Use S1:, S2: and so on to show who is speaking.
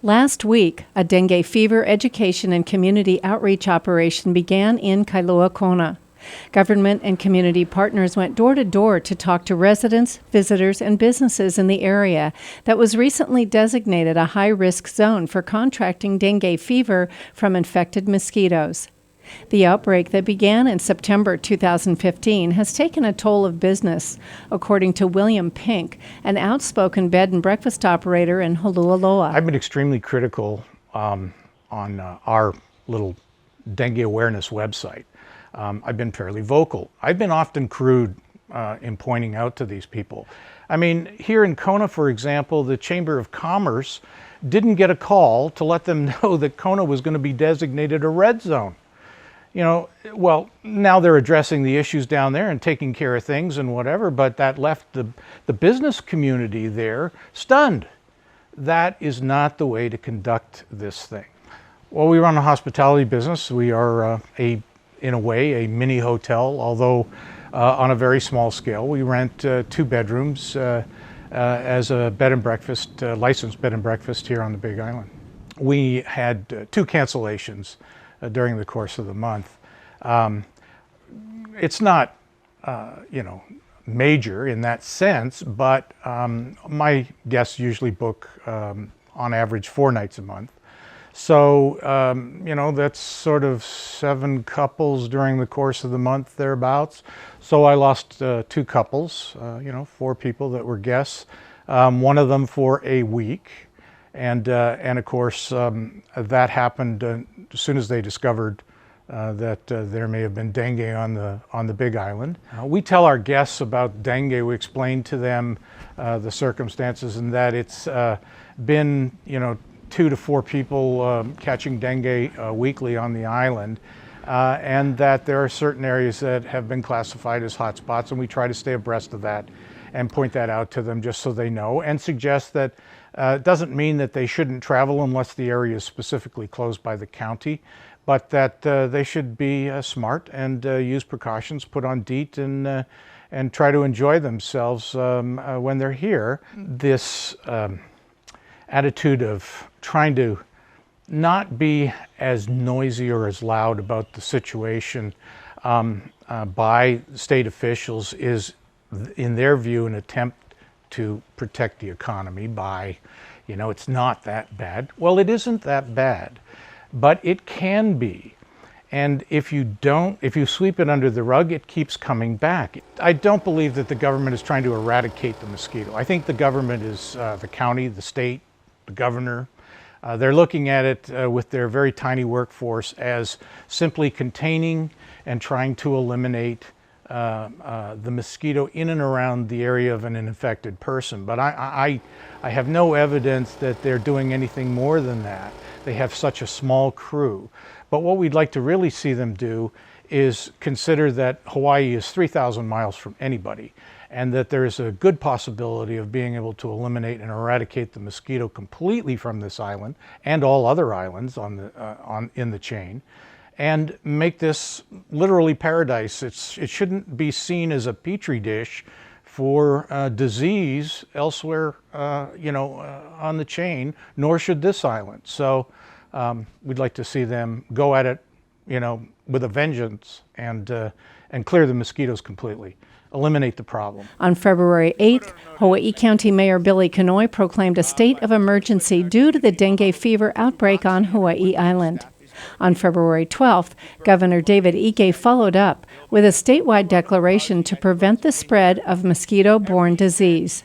S1: Last week, a dengue fever education and community outreach operation began in Kailua, Kona. Government and community partners went door to door to talk to residents, visitors, and businesses in the area that was recently designated a high-risk zone for contracting dengue fever from infected mosquitoes. The outbreak that began in September 2015 has taken a toll of business, according to William Pink, an outspoken bed and breakfast operator in Holualoa.
S2: I've been extremely critical on our little dengue awareness website. I've been fairly vocal. I've been often crude in pointing out to these people. I mean, here in Kona, for example, the Chamber of Commerce didn't get a call to let them know that Kona was going to be designated a red zone. You know, well, now they're addressing the issues down there and taking care of things and whatever, but that left the business community there stunned. That is not the way to conduct this thing. Well, we run a hospitality business. We are in a way, a mini hotel, although on a very small scale. We rent 2 bedrooms as a bed and breakfast, licensed bed and breakfast here on the Big Island. We had 2 cancellations during the course of the month. It's not, major in that sense, but my guests usually book on average 4 nights a month. So, that's sort of 7 couples during the course of the month, thereabouts. So I lost 2 couples, 4 people that were guests, one of them for a week. And of course, that happened as soon as they discovered that there may have been dengue on the Big Island. We tell our guests about dengue. We explain to them the circumstances and that it's been 2 to 4 people catching dengue weekly on the island, and that there are certain areas that have been classified as hot spots, and we try to stay abreast of that and point that out to them just so they know, and suggest that it doesn't mean that they shouldn't travel unless the area is specifically closed by the county, but that they should be smart and use precautions, put on DEET, and try to enjoy themselves when they're here. This attitude of trying to not be as noisy or as loud about the situation by state officials is, in their view, an attempt to protect the economy by, it's not that bad. Well, it isn't that bad, but it can be. And if you sweep it under the rug, it keeps coming back. I don't believe that the government is trying to eradicate the mosquito. I think the government is the county, the state, the governor. They're looking at it with their very tiny workforce as simply containing and trying to eliminate the mosquito in and around the area of an infected person. But I have no evidence that they're doing anything more than that. They have such a small crew. But what we'd like to really see them do is consider that Hawaii is 3,000 miles from anybody, and that there's a good possibility of being able to eliminate and eradicate the mosquito completely from this island and all other islands in the chain, and make this literally paradise. It shouldn't be seen as a petri dish for disease elsewhere, on the chain, nor should this island. So we'd like to see them go at it, with a vengeance and clear the mosquitoes completely. Eliminate the problem.
S1: On February 8th, Hawaii County Mayor Billy Kenoi proclaimed a state of emergency due to the dengue fever outbreak on Hawaii Island. On February 12th, Governor David Ige followed up with a statewide declaration to prevent the spread of mosquito-borne disease.